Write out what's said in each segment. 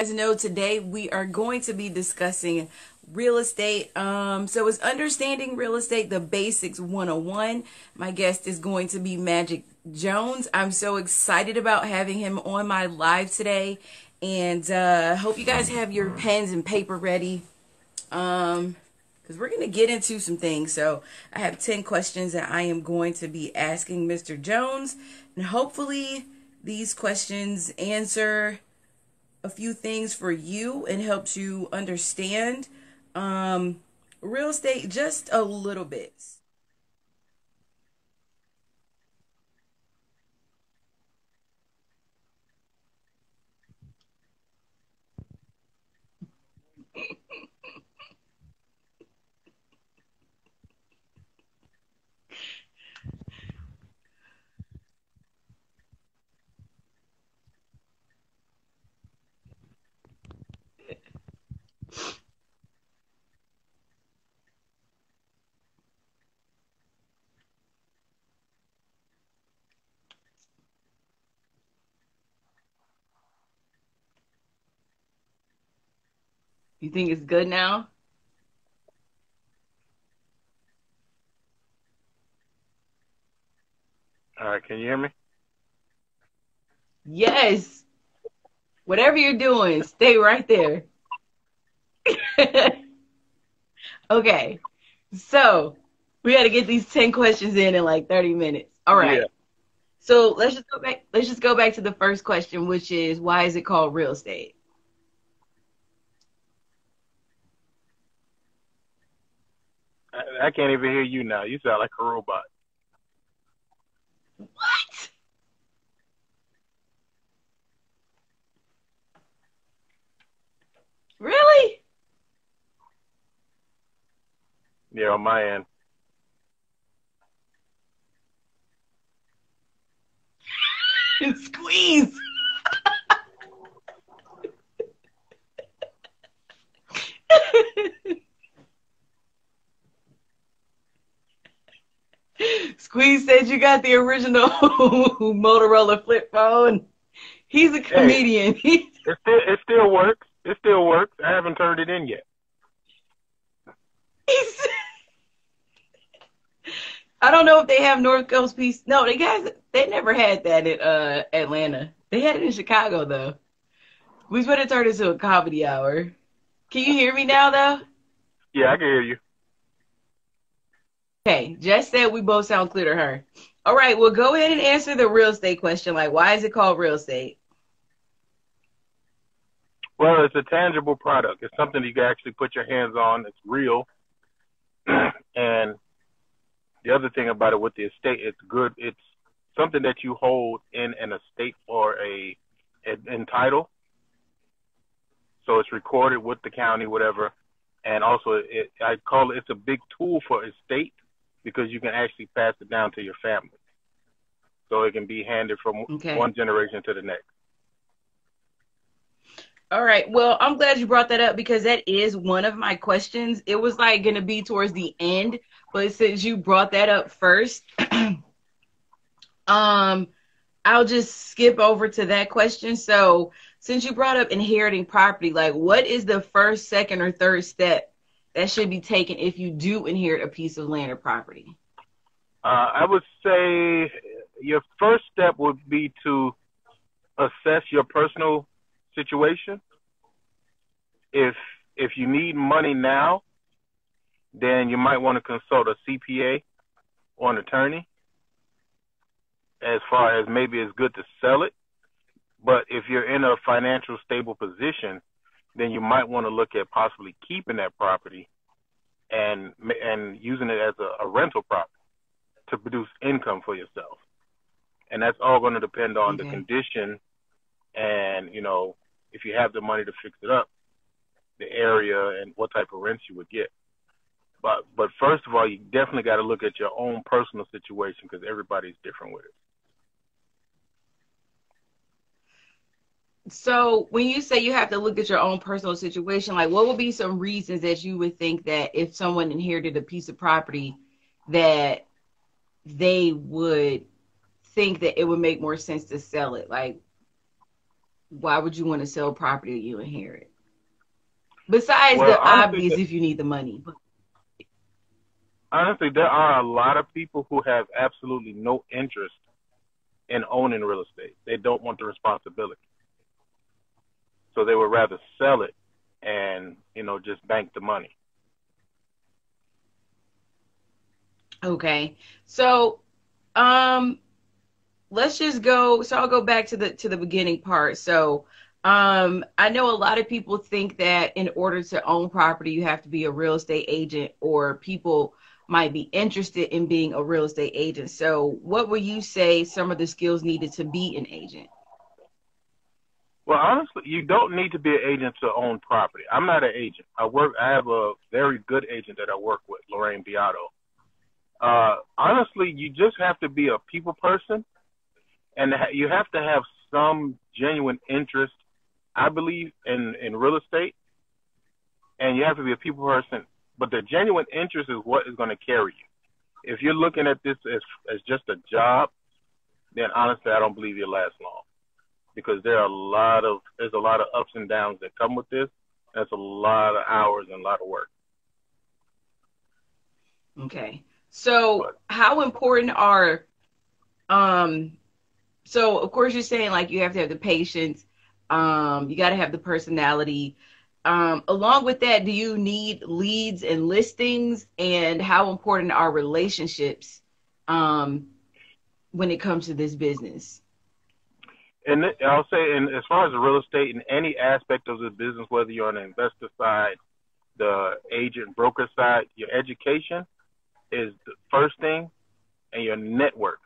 As you know, today we are going to be discussing real estate. So it's understanding real estate, the basics 101. My guest is going to be Magic Jones. I'm so excited about having him on my live today, and hope you guys have your pens and paper ready. Because we're going to get into some things. So I have 10 questions that I am going to be asking Mr. Jones, and hopefully these questions answer a few things for you and helps you understand real estate just a little bit. You think it's good now? All right, can you hear me? Yes. Whatever you're doing, stay right there. Okay. So we got to get these 10 questions in like 30 minutes. All Yeah, right. So let's just go back. Let's just go back to the first question, which is why is it called real estate? I can't even hear you now. You sound like a robot. What? Really? Yeah, on my end. Squeeze. Squeeze said you got the original Motorola flip phone. He's a Hey, comedian. it still works. It still works. I haven't turned it in yet. He's, I don't know if they have North Coast Peace. No, they never had that in Atlanta. They had it in Chicago though. We better turn this into a comedy hour. Can you hear me now though? Yeah, I can hear you. Okay, Jess said we both sound clear to her. All right, well go ahead and answer the real estate question. Like, why is it called real estate? Well, it's a tangible product. It's something you can actually put your hands on. It's real. And the other thing about it with the estate, it's good. It's something that you hold in an estate or in title. So it's recorded with the county, whatever. And also, I call it's a big tool for estate because you can actually pass it down to your family. So it can be handed from Okay. one generation to the next. All right. Well, I'm glad you brought that up because that is one of my questions. It was like going to be towards the end, but since you brought that up first, um, I'll just skip over to that question. So, since you brought up inheriting property, like what is the first, second, or third step that should be taken if you do inherit a piece of land or property? I would say your first step would be to assess your personal situation. If if you need money now, then you might want to consult a CPA or an attorney. As far as maybe it's good to sell it, but if you're in a financial stable position, then you might want to look at possibly keeping that property and using it as a rental property to produce income for yourself. And that's all going to depend on the Okay. condition and if you have the money to fix it up, the area and what type of rents you would get. But first of all, you definitely got to look at your own personal situation because everybody's different with it. So, when you say you have to look at your own personal situation, like what would be some reasons that you would think that if someone inherited a piece of property that they would think that it would make more sense to sell it? Like, why would you want to sell property you inherit? Besides Well, the obvious, if you need the money. honestly, there are a lot of people who have absolutely no interest in owning real estate. They don't want the responsibility, so they would rather sell it and just bank the money. Okay. So, um, let's just go. So I'll go back to the beginning part. So, I know a lot of people think that in order to own property, you have to be a real estate agent, or people might be interested in being a real estate agent. So, what would you say some of the skills needed to be an agent? Well, honestly, you don't need to be an agent to own property. I'm not an agent. I have a very good agent that I work with, Lorraine Beato. Honestly, you just have to be a people person, and you have to have some genuine interest, I believe, in real estate, and you have to be a people person. But the genuine interest is what is going to carry you. If you're looking at this as just a job, then honestly, I don't believe you'll last long, because there's a lot of ups and downs that come with this. That's a lot of hours and a lot of work. Okay. So, But how important are um so of course you're saying like you have to have the patience, you got to have the personality. Along with that, do you need leads and listings, and how important are relationships um when it comes to this business? and I'll say, and as far as the real estate in any aspect of the business, whether you're on the investor side, the agent broker side, your education is the first thing, and your network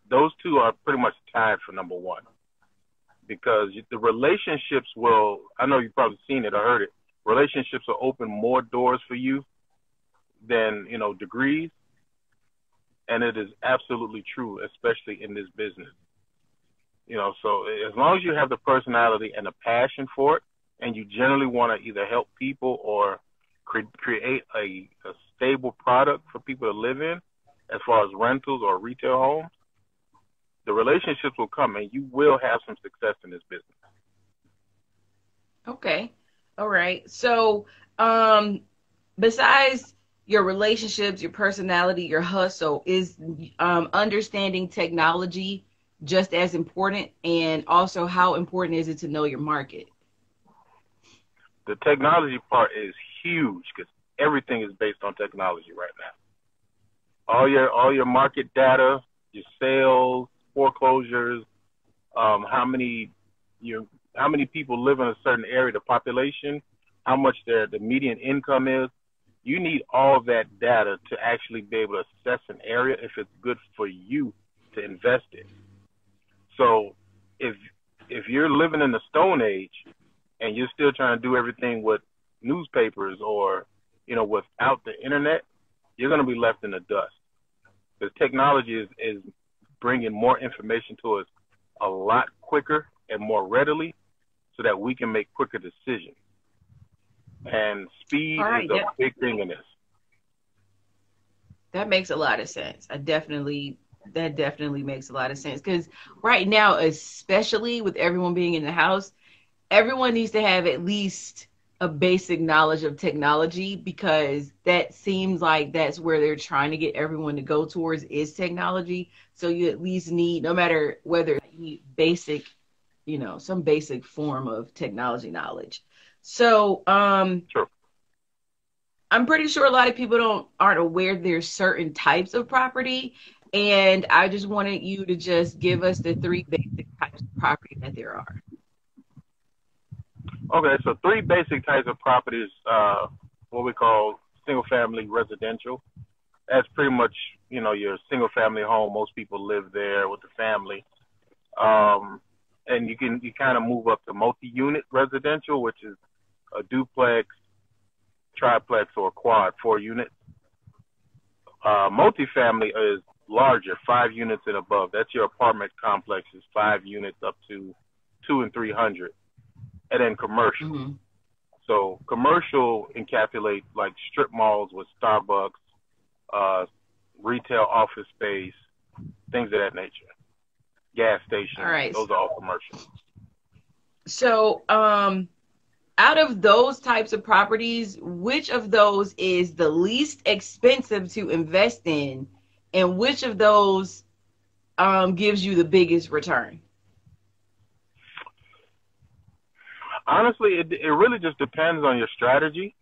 those two are pretty much tied for number one, because the relationships will. I know you've probably seen it or heard it. Relationships will open more doors for you than degrees, and it is absolutely true, especially in this business. So as long as you have the personality and the passion for it, and you generally want to either help people or create a stable product for people to live in, as far as rentals or retail homes, the relationships will come, and you will have some success in this business. Okay. All right. So, besides your relationships, your personality, your hustle, is understanding technology just as important? And also, how important is it to know your market? The technology part is huge, because everything is based on technology right now. All your market data, your sales, foreclosures, how many you how many people live in a certain area, the population, how much the median income is. You need all of that data to actually be able to assess an area if it's good for you to invest in. So if if you're living in the Stone Age and you're still trying to do everything with newspapers or without the internet, you're going to be left in the dust. Because technology is bringing more information to us a lot quicker and more readily, so that we can make quicker decisions. And speed All is right. a big thing in this. That makes a lot of sense. That definitely makes a lot of sense because right now, especially with everyone being in the house, everyone needs to have at least a basic knowledge of technology, because that seems like that's where they're trying to get everyone to go towards, is technology. So you at least need, no matter whether you need basic, some basic form of technology knowledge. So, Sure. I'm pretty sure a lot of people aren't aware there's certain types of property, and I just wanted you to just give us the three basic types of property that there are. Okay, so three basic types of properties, what we call single family residential. That's pretty much, your single family home. Most people live there with the family. Um, and you kind of move up to multi-unit residential, which is a duplex, triplex, or quad, 4 units. Multifamily is larger, 5 units and above. That's your apartment complexes, 5 units up to 200 and 300. And then commercial. Hmm. So commercial encapsulates like strip malls with Starbucks, uh, retail office space, things of that nature. Gas All stations, right. those are all commercial. So, out of those types of properties, which of those is the least expensive to invest in, and which of those gives you the biggest return? Honestly, it really just depends on your strategy,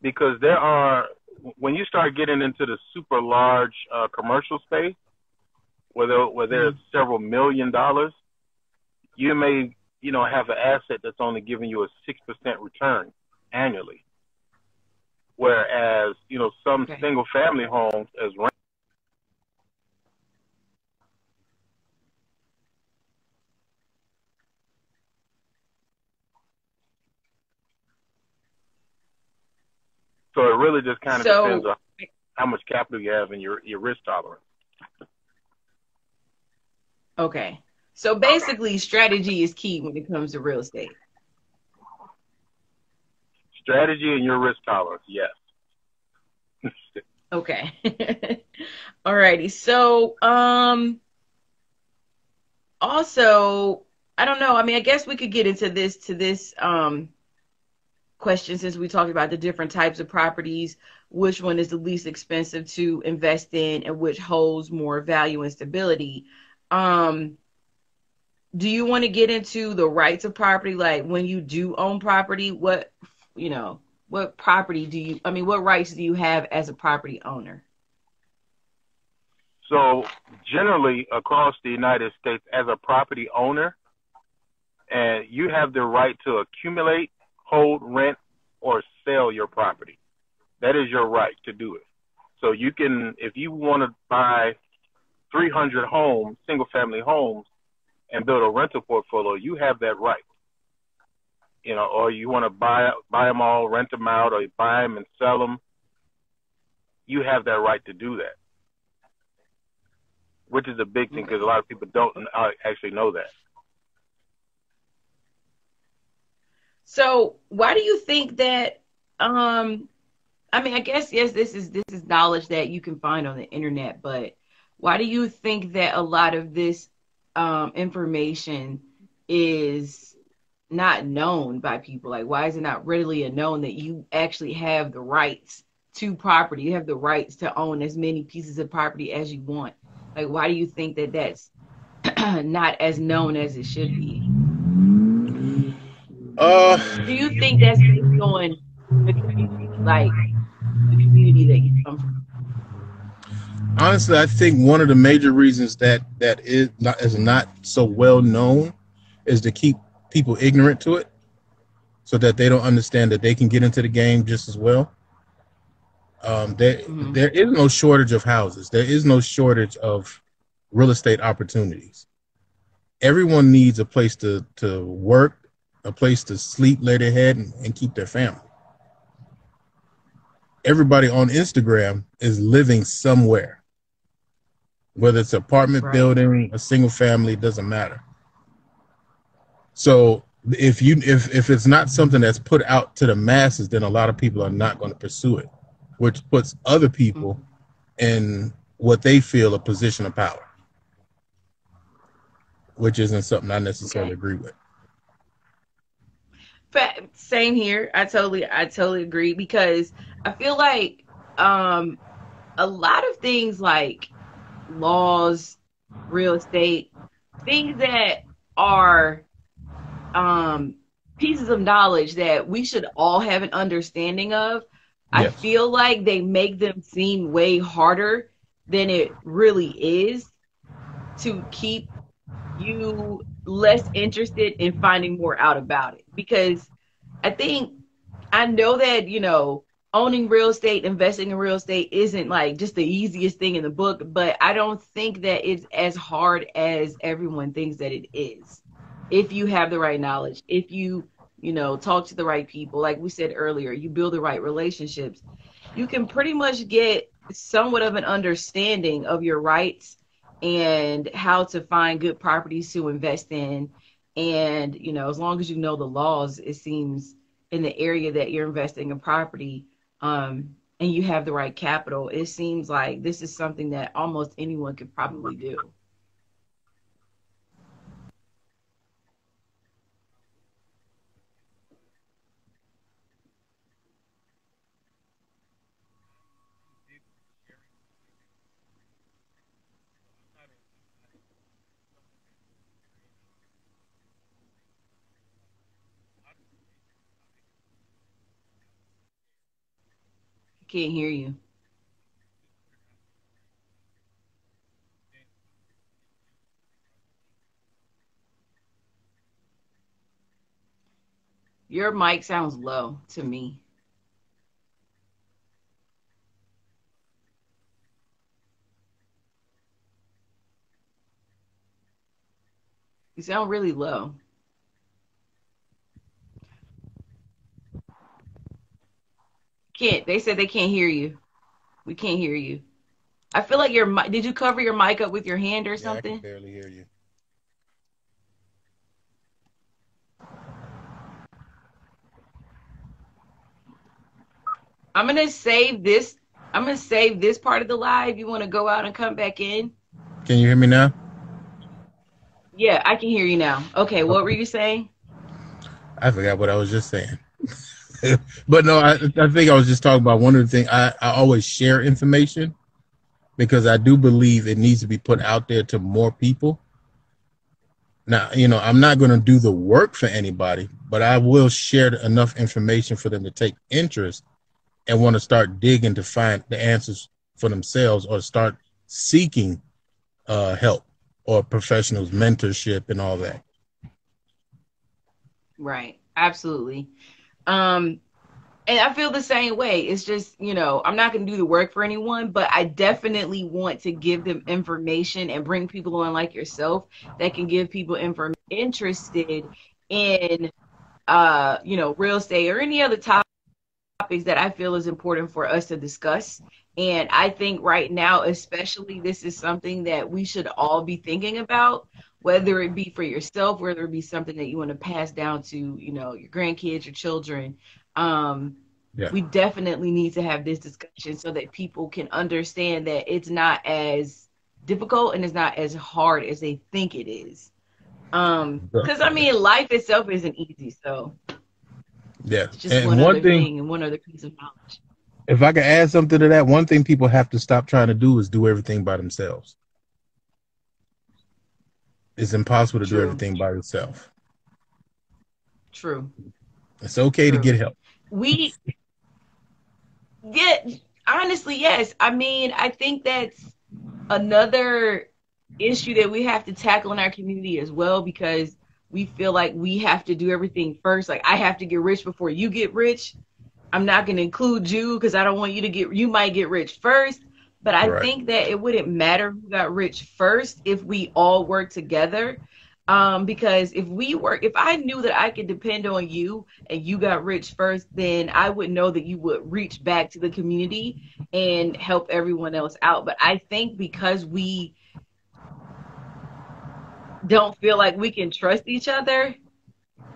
because when you start getting into the super large commercial space, where there's Mm. several $1 million, you may, have an asset that's only giving you a 6% return annually. Whereas, some Okay. single family homes as rent, so it really just kind of depends So, on how much capital you have and your risk tolerance. okay. So basically, strategy is key when it comes to real estate. Strategy and your risk tolerance, yes. Okay. Alrighty. So, also, I don't know. I mean, I guess we could get into this question, since we talked about the different types of properties, which one is the least expensive to invest in and which holds more value and stability. Um, do you want to get into the rights of property? Like when you do own property, you know, what property do you, I mean, what rights do you have as a property owner? So generally across the United States, as a property owner, and you have the right to accumulate, hold, rent, or sell your property. That is your right to do it. So you can, if you want to buy 300 homes, single family homes, and build a rental portfolio, you have that right. Or you want to buy them all, rent them out, or you buy them and sell them. You have that right to do that, which is a big thing because a Okay. lot of people don't actually know that. So why do you think that, um, I mean, I guess yes, this is knowledge that you can find on the internet, but why do you think that a lot of this information is not known by people? Like, why is it not readily known that you actually have the rights to property? You have the rights to own as many pieces of property as you want. Like, why do you think that that's not as known as it should be? Uh, Do you think that's based on the community, like the community that you come from? Honestly, I think one of the major reasons that is not so well known is to keep people ignorant to it, so that they don't understand that they can get into the game just as well. There Hmm. there is no shortage of houses. There is no shortage of real estate opportunities. Everyone needs a place to work, a place to sleep, lay their head, and keep their family. Everybody on Instagram is living somewhere, whether it's an apartment Right. building, a single family, it doesn't matter. So if it's not something that's put out to the masses, then a lot of people are not going to pursue it, which puts other people Mhm. in what they feel a position of power, which isn't something I necessarily Okay. agree with. Same here. I totally agree because I feel like um a lot of things like laws, real estate, things that are um pieces of knowledge that we should all have an understanding of. I Yes. feel like they make them seem way harder than it really is to keep you less interested in finding more out about it. Because I think I know that, owning real estate, investing in real estate isn't like just the easiest thing in the book, but I don't think that it's as hard as everyone thinks that it is. If you have the right knowledge, if you talk to the right people, like we said earlier, you build the right relationships, you can pretty much get somewhat of an understanding of your rights and how to find good properties to invest in. And, as long as you know the laws, it seems in the area that you're investing in property, and you have the right capital, it seems like this is something that almost anyone could probably do. Can't hear you. Your mic sounds low to me. You sound really low. They said they can't hear you. We can't hear you. I feel like did you cover your mic up with your hand or Yeah, I can something? barely hear you. I'm gonna save this. I'm gonna save this part of the live. You want to go out and come back in? Can you hear me now? Yeah, I can hear you now. Okay, what were you saying? I forgot what I was just saying. But no, I think I was just talking about one of the things. I always share information because I do believe it needs to be put out there to more people. Now, I'm not going to do the work for anybody, but I will share enough information for them to take interest and want to start digging to find the answers for themselves or start seeking help or professionals, mentorship, and all that. Right. Absolutely. And I feel the same way. It's just, I'm not going to do the work for anyone, but I definitely want to give them information and bring people on like yourself that can give people information interested in, real estate or any other topics that I feel is important for us to discuss. And I think right now, especially, this is something that we should all be thinking about, whether it be for yourself, whether it be something that you want to pass down to, your grandkids, your children. We definitely need to have this discussion so that people can understand that it's not as difficult and it's not as hard as they think it is. Because life itself isn't easy. So yeah, it's just one other thing and one other piece of knowledge. If I could add something to that, one thing people have to stop trying to do is do everything by themselves. It's impossible to do everything by yourself. True. It's okay to get help. Honestly, yes. I think that's another issue that we have to tackle in our community as well, because we feel like we have to do everything first. Like, I have to get rich before you get rich. I'm not going to include you because I don't want you might get rich first. But I think that it wouldn't matter who got rich first if we all work together. Because if I knew that I could depend on you and you got rich first, then I would know that you would reach back to the community and help everyone else out. But I think because we don't feel like we can trust each other,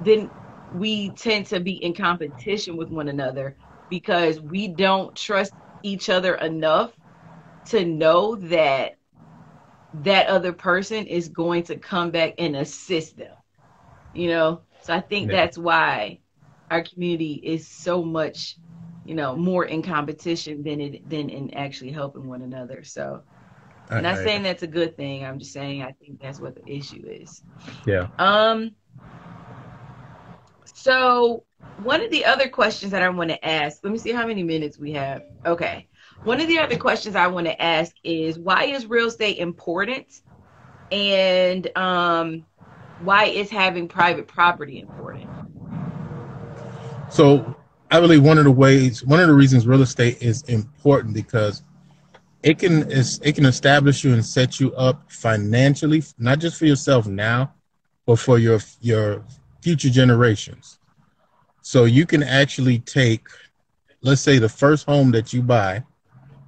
then we tend to be in competition with one another because we don't trust each other enough to know that other person is going to come back and assist them, so I think that's why our community is so much, more in competition than in actually helping one another. So I'm not saying that's a good thing. I'm just saying I think that's what the issue is. So one of the other questions that I want to ask, let me see how many minutes we have. Okay. One of the other questions I want to ask is, why is real estate important? And why is having private property important? So I believe one of the reasons real estate is important because it can establish you and set you up financially, not just for yourself now, but for your future generations. So you can actually take, let's say, the first home that you buy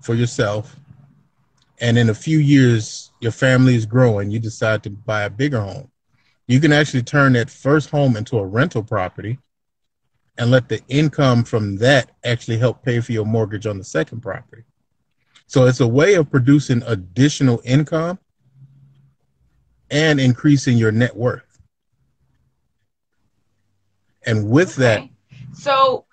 for yourself, and in a few years your family is growing, you decide to buy a bigger home. You can actually turn that first home into a rental property and let the income from that actually help pay for your mortgage on the second property. So it's a way of producing additional income and increasing your net worth. And with that, so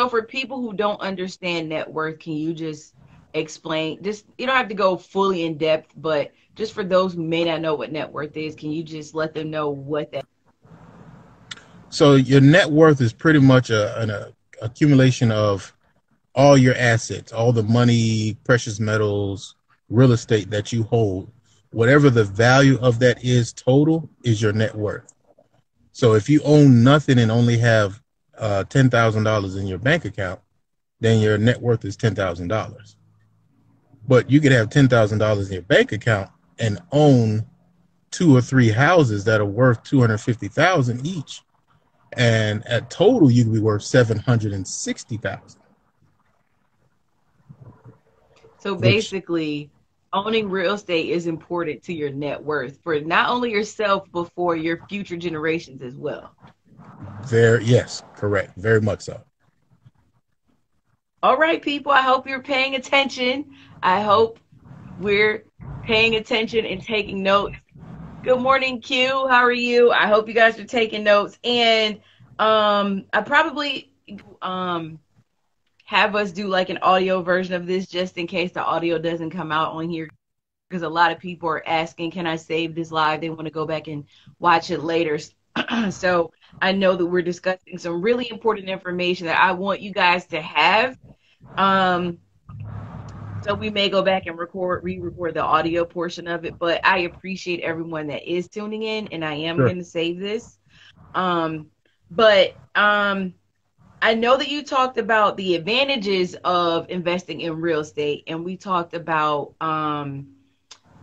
for people who don't understand net worth, can you just explain, just, you don't have to go fully in depth, but just for those who may not know what net worth is, can you just let them know what that is? So your net worth is pretty much an accumulation of all your assets, all the money, precious metals, real estate that you hold, whatever the value of that is total is your net worth. So if you own nothing and only have $10,000 in your bank account, then your net worth is $10,000. But you could have $10,000 in your bank account and own 2 or 3 houses that are worth $250,000 each, and at total you could be worth $760,000. So basically, owning real estate is important to your net worth for not only yourself, but for your future generations as well. Yes, correct. Very much so. All right, people, I hope you're paying attention. I hope we're paying attention and taking notes. Good morning, Q. How are you? I hope you guys are taking notes. And I probably have us do like an audio version of this just in case the audio doesn't come out on here, because a lot of people are asking, can I save this live? They want to go back and watch it later. So I know that we're discussing some really important information that I want you guys to have. So we may go back and re-record the audio portion of it, but I appreciate everyone that is tuning in, and I am going to save this. But I know that you talked about the advantages of investing in real estate, and we talked about,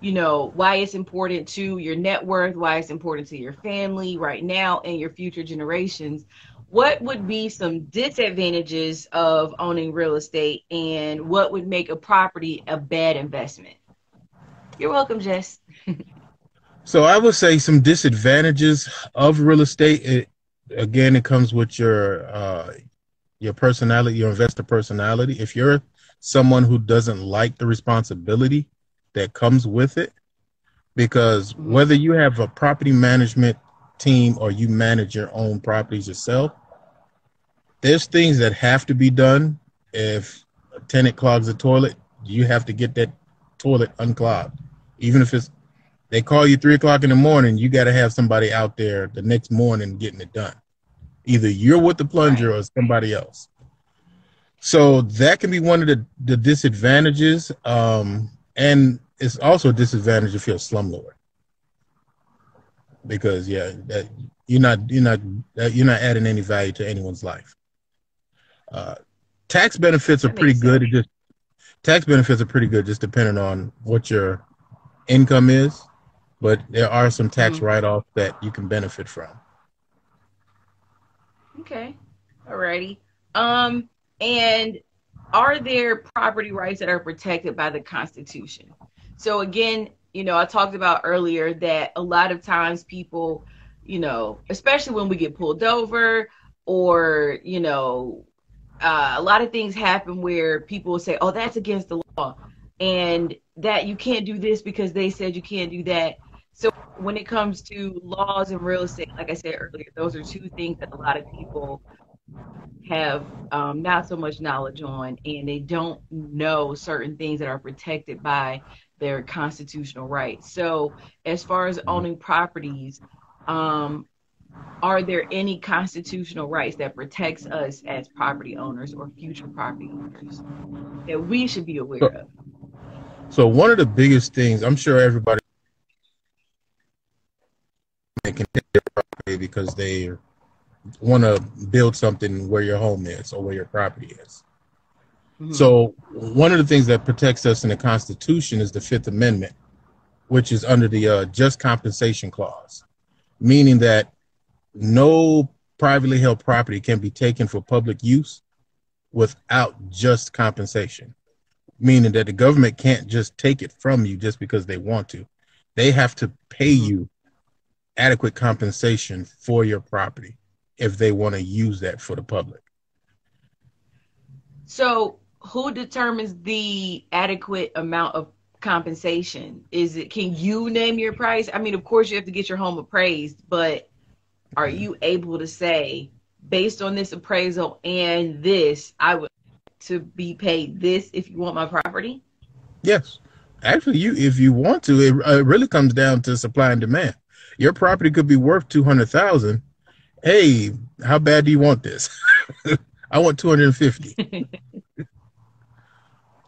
you know, why it's important to your net worth, why it's important to your family right now and your future generations. What would be some disadvantages of owning real estate, and what would make a property a bad investment? You're welcome, Jess. So I would say some disadvantages of real estate. It comes with your personality, your investor personality. If you're someone who doesn't like the responsibility that comes with it, because whether you have a property management team or you manage your own properties yourself, there's things that have to be done. If a tenant clogs a toilet, you have to get that toilet unclogged. Even if they call you 3 o'clock in the morning, you got to have somebody out there the next morning getting it done. Either you're with the plunger or somebody else. So that can be one of the disadvantages. And it's also a disadvantage if you're a slumlord, because that you're not adding any value to anyone's life. Tax benefits are pretty good. Tax benefits are pretty good, just depending on what your income is. But there are some tax write-offs that you can benefit from. Okay. Alrighty. And are there property rights that are protected by the Constitution? So again, you know, I talked about earlier that a lot of times people, you know, especially when we get pulled over, or, you know, a lot of things happen where people will say, oh, that's against the law, and that you can't do this because they said you can't do that. So when it comes to laws and real estate, like I said earlier, those are two things that a lot of people have not so much knowledge on, and they don't know certain things that are protected by their constitutional rights. So as far as owning properties, are there any constitutional rights that protects us as property owners or future property owners that we should be aware of? So one of the biggest things, I'm sure everybody can take their property because they want to build something where your home is or where your property is. So one of the things that protects us in the Constitution is the Fifth Amendment, which is under the Just Compensation Clause, meaning that no privately held property can be taken for public use without just compensation, meaning that the government can't just take it from you just because they want to. They have to pay you adequate compensation for your property if they want to use that for the public. So who determines the adequate amount of compensation? Can you name your price? I mean, of course you have to get your home appraised, but are you able to say, based on this appraisal and this, I would to be paid this if you want my property? Yes. Actually, if you want to, it really comes down to supply and demand. Your property could be worth $200,000. Hey, how bad do you want this? I want 250.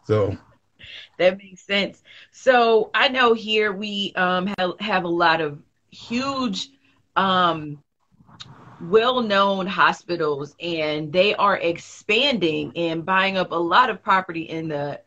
So That makes sense. So I know here we have a lot of huge um, well-known hospitals, and they are expanding and buying up a lot of property in the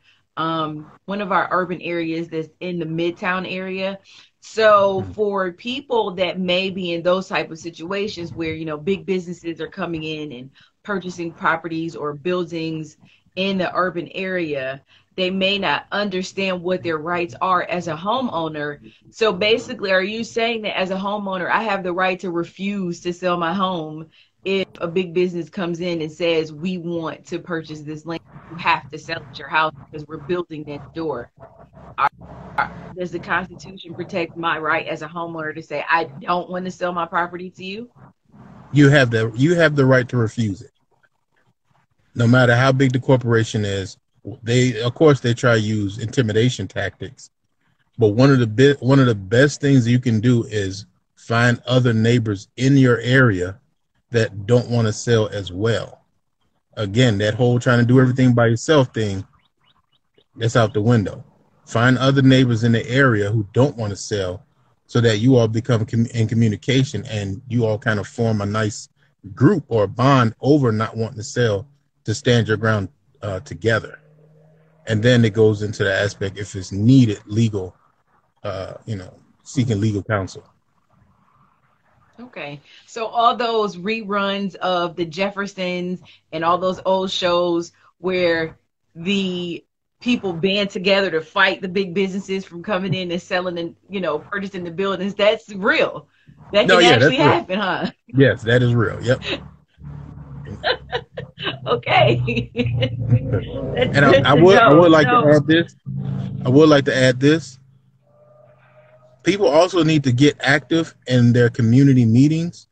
one of our urban areas that's in the Midtown area. So for people that may be in those type of situations where, you know, big businesses are coming in and purchasing properties or buildings in the urban area, they may not understand what their rights are as a homeowner. So basically, are you saying that as a homeowner, I have the right to refuse to sell my home if a big business comes in and says, we want to purchase this land? You have to sell at your house because we're building next door. Does the Constitution protect my right as a homeowner to say, I don't want to sell my property to you? you have the right to refuse it, no matter how big the corporation is. They, of course, they try to use intimidation tactics, but one of the best things you can do is find other neighbors in your area that don't want to sell as well. Again, that whole trying to do everything by yourself thing, that's out the window. Find other neighbors in the area who don't want to sell, so that you all become in communication and you all kind of form a nice group or a bond over not wanting to sell, to stand your ground together. And then it goes into the aspect, if it's needed, legal, seeking legal counsel. Okay. So all those reruns of the Jeffersons and all those old shows where the people band together to fight the big businesses from coming in and selling and, you know, purchasing the buildings, that's real. That No, can yeah, actually that's real. happen, huh? Yes, that is real. Yep. Okay. That's And good I to would know. like to So, add this. I would like to add this. People also need to get active in their community meetings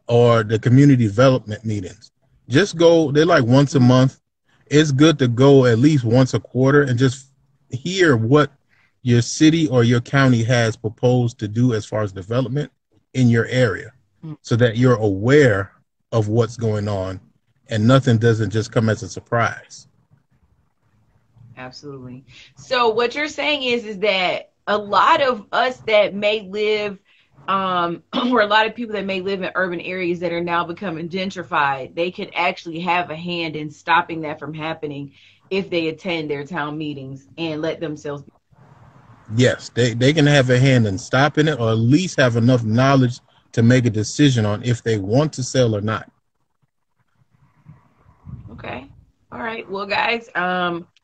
or the community development meetings. Just go, they're like once a month. It's good to go at least once a quarter and just hear what your city or your county has proposed to do as far as development in your area, so that you're aware of what's going on and nothing doesn't just come as a surprise. absolutely. So what you're saying is that a lot of us that may live or a lot of people that may live in urban areas that are now becoming gentrified, they could actually have a hand in stopping that from happening if they attend their town meetings and let themselves be. Yes, they can have a hand in stopping it, or at least have enough knowledge to make a decision on if they want to sell or not. Okay. All right. Well, guys,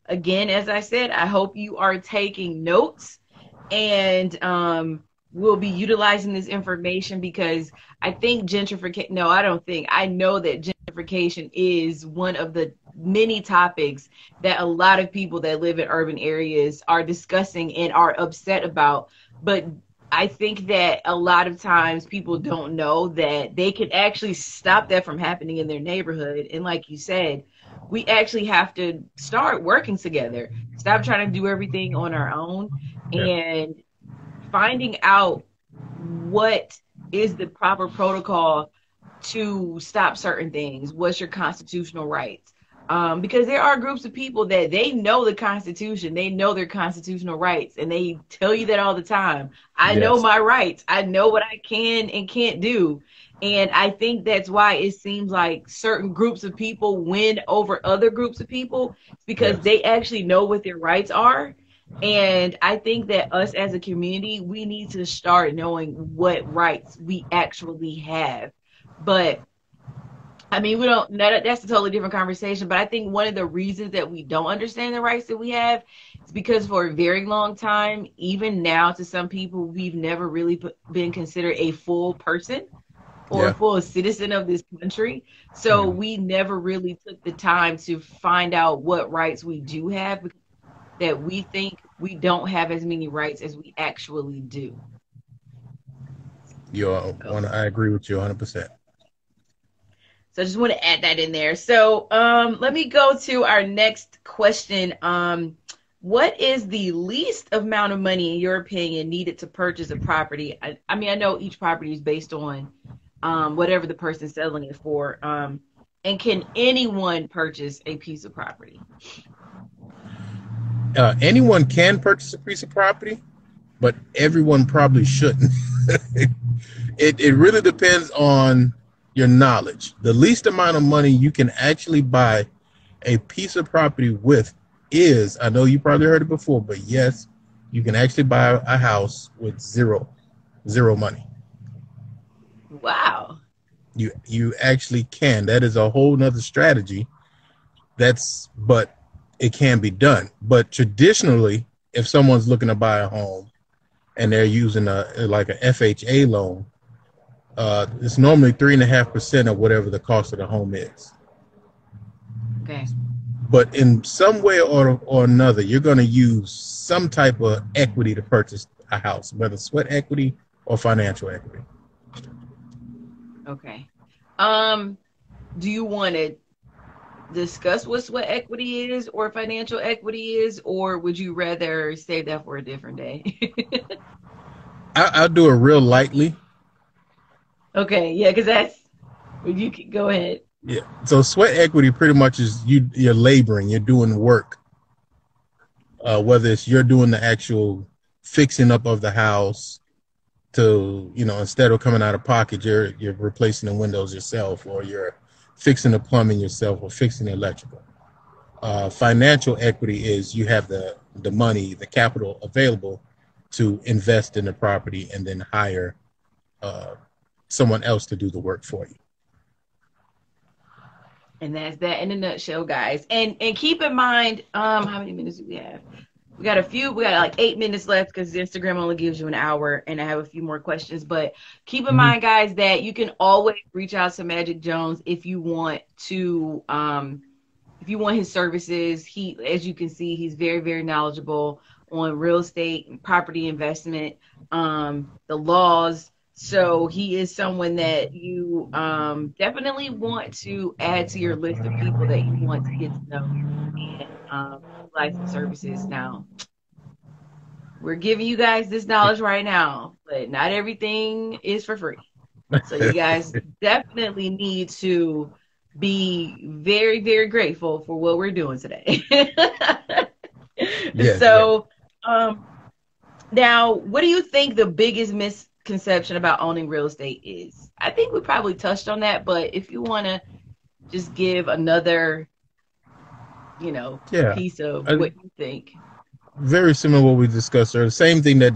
again, as I said, I hope you are taking notes, and we'll be utilizing this information because I think gentrification, no, I don't think, I know that gentrification is one of the many topics that a lot of people that live in urban areas are discussing and are upset about. But I think that a lot of times people don't know that they can actually stop that from happening in their neighborhood. And like you said, we actually have to start working together. Stop trying to do everything on our own Yeah. and finding out what is the proper protocol to stop certain things. What's your constitutional rights? Because there are groups of people that they know the Constitution, they know their constitutional rights, and they tell you that all the time. I know Yes. my rights. I know what I can and can't do. And I think that's why it seems like certain groups of people win over other groups of people, because Yes. they actually know what their rights are. And I think that us as a community, we need to start knowing what rights we actually have. But I mean, we don't, that's a totally different conversation. But I think one of the reasons that we don't understand the rights that we have is because for a very long time, even now to some people, we've never really been considered a full person or a Yeah. full citizen of this country. So we never really took the time to find out what rights we do have, because that we think we don't have as many rights as we actually do. I agree with you 100%. So I just want to add that in there. So let me go to our next question. What is the least amount of money, in your opinion, needed to purchase a property? I mean, I know each property is based on whatever the person's selling it for. And can anyone purchase a piece of property? Anyone can purchase a piece of property, but everyone probably shouldn't. It really depends on your knowledge. The least amount of money you can actually buy a piece of property with is, I know you probably heard it before, but yes, you can actually buy a house with zero money. Wow. You actually can. That is a whole nother strategy. But it can be done. But traditionally, if someone's looking to buy a home and they're using a FHA loan, it's normally 3.5% of whatever the cost of the home is. Okay. But in some way or another, you're going to use some type of equity to purchase a house, whether sweat equity or financial equity. Okay. Do you want to discuss what sweat equity is or financial equity is, or would you rather save that for a different day? I'll do it real lightly. Okay, yeah, because that's you can go ahead. Yeah. So sweat equity pretty much is you're laboring, you're doing work. Whether it's you're doing the actual fixing up of the house to, instead of coming out of pocket, you're replacing the windows yourself, or you're fixing the plumbing yourself, or fixing the electrical. Financial equity is you have the money, the capital available to invest in the property and then hire someone else to do the work for you. And that's that in a nutshell, guys. And keep in mind, how many minutes do we have? We got like 8 minutes left because Instagram only gives you an hour, and I have a few more questions. But keep in mind, guys, that you can always reach out to Magic Jones if you want to, if you want his services. He, as you can see, he's very, very knowledgeable on real estate and property investment, the laws. So he is someone that you definitely want to add to your list of people that you want to get to know and license services. Now, we're giving you guys this knowledge right now, but not everything is for free. So you guys definitely need to be very, very grateful for what we're doing today. Yes, so, now, what do you think the biggest misconception about owning real estate is? I think we probably touched on that, but if you want to just give another, piece of what you think. Very similar to what we discussed earlier. The same thing that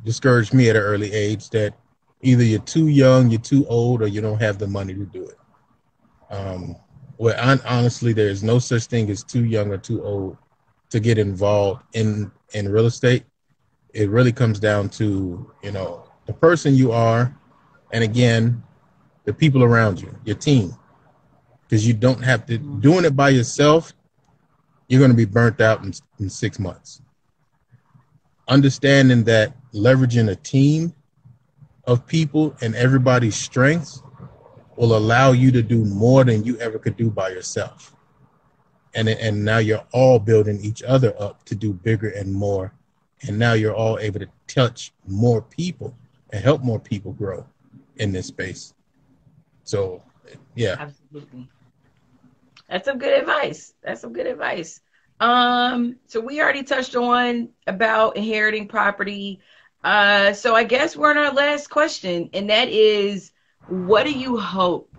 discouraged me at an early age, that either you're too young, you're too old, or you don't have the money to do it. Honestly, there is no such thing as too young or too old to get involved in real estate. It really comes down to, the person you are, and again, the people around you, your team. Because you don't have to, doing it by yourself, you're going to be burnt out in 6 months. Understanding that leveraging a team of people and everybody's strengths will allow you to do more than you ever could do by yourself. And now you're all building each other up to do bigger and more. And now you're all able to touch more people and help more people grow in this space. So, yeah. Absolutely. That's some good advice. So we already touched on about inheriting property. So I guess we're on our last question, and that is, what do you hope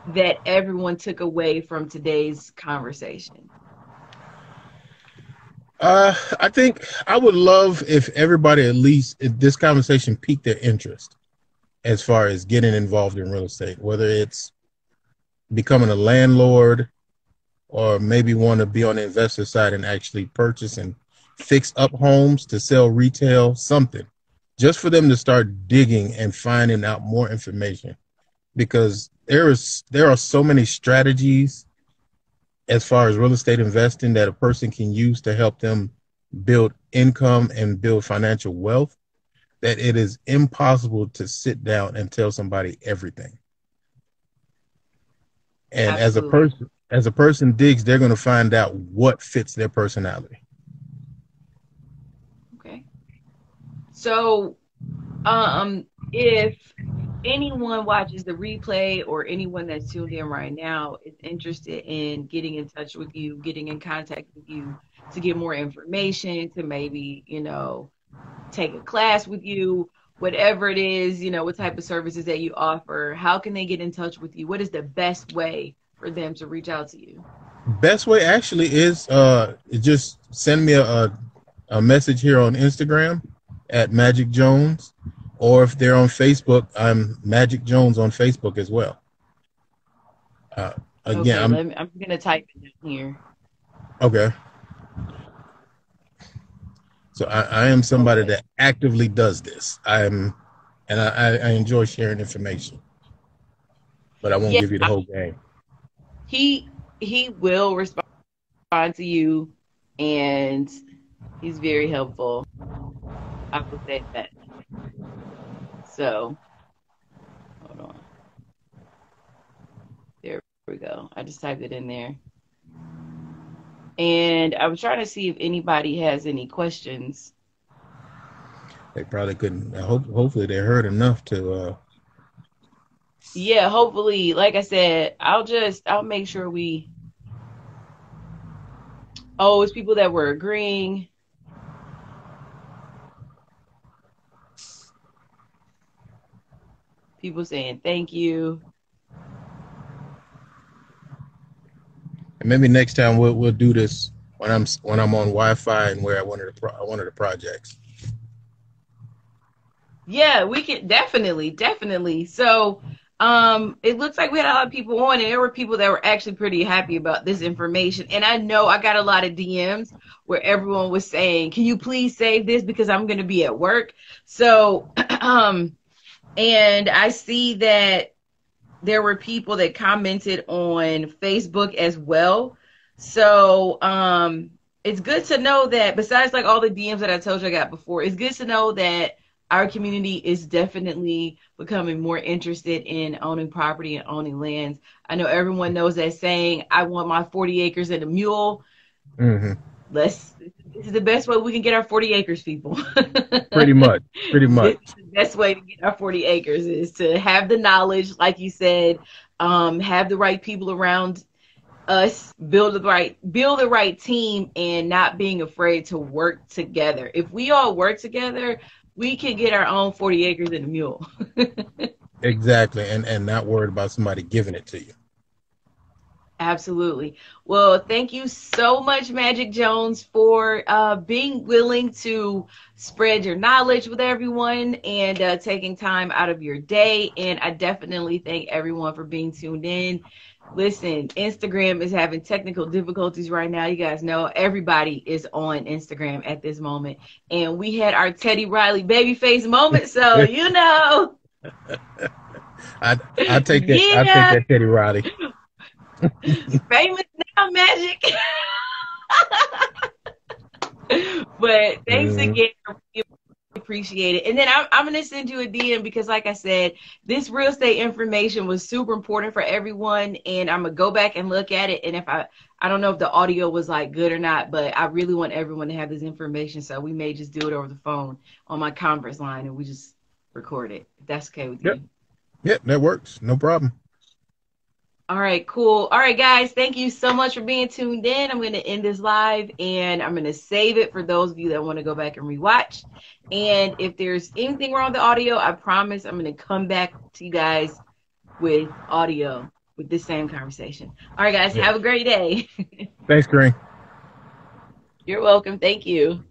that everyone took away from today's conversation? I think I would love if everybody, at least if this conversation piqued their interest as far as getting involved in real estate, whether it's becoming a landlord or maybe want to be on the investor side and actually purchase and fix up homes to sell retail, something, just for them to start digging and finding out more information, because there are so many strategies as far as real estate investing that a person can use to help them build income and build financial wealth, that it is impossible to sit down and tell somebody everything. And Absolutely. as a person digs, they're going to find out what fits their personality. So, if anyone watches the replay or anyone that's tuned in right now is interested in getting in touch with you, getting in contact with you to get more information, to maybe, take a class with you, whatever it is, what type of services that you offer, how can they get in touch with you? What is the best way for them to reach out to you? Best way actually is just send me a message here on Instagram at Magic Jones, or if they're on Facebook, I'm Magic Jones on Facebook as well. Again, okay, I'm gonna type it in here. Okay. So I am somebody that actively does this. I enjoy sharing information, but I won't give you the whole game. He will respond to you, and he's very helpful. I will say that. So, hold on. There we go. I just typed it in there. And I was trying to see if anybody has any questions. They probably couldn't. Hopefully they heard enough to. Yeah, hopefully. Like I said, I'll make sure we. Oh, it's people that were agreeing. People saying thank you. And maybe next time we'll do this when I'm on Wi-Fi and where one of the projects. Yeah, we can definitely. So, it looks like we had a lot of people on, and there were people that were actually pretty happy about this information. And I know I got a lot of DMs where everyone was saying, "Can you please save this because I'm going to be at work?" So, and I see that there were people that commented on Facebook as well. So, it's good to know that besides like all the DMs that I told you I got before, it's good to know that our community is definitely becoming more interested in owning property and owning lands. I know everyone knows that saying, I want my 40 acres and a mule. Mm-hmm. This is the best way we can get our 40 acres, people. Pretty much. The best way to get our 40 acres is to have the knowledge, like you said, have the right people around us, build the right team, and not being afraid to work together. If we all work together, we can get our own 40 acres and a mule. Exactly, and not worried about somebody giving it to you. Absolutely. Well, thank you so much, Magic Jones, for being willing to spread your knowledge with everyone and taking time out of your day. And I definitely thank everyone for being tuned in. Listen, Instagram is having technical difficulties right now. You guys know everybody is on Instagram at this moment. And we had our Teddy Riley babyface moment. So, I take that. Yeah. I take that Teddy Riley. Famous now, Magic. But thanks again. Appreciate it. And then I'm going to send you a DM because, like I said, this real estate information was super important for everyone. And I'm going to go back and look at it. And if I don't know if the audio was like good or not, but I really want everyone to have this information. So we may just do it over the phone on my conference line and we just record it. If that's okay with you. Yep, that works. No problem. All right, cool. All right, guys, thank you so much for being tuned in. I'm going to end this live and I'm going to save it for those of you that want to go back and rewatch. And if there's anything wrong with the audio, I promise I'm going to come back to you guys with audio with this same conversation. All right, guys, have a great day. Thanks, Green. You're welcome. Thank you.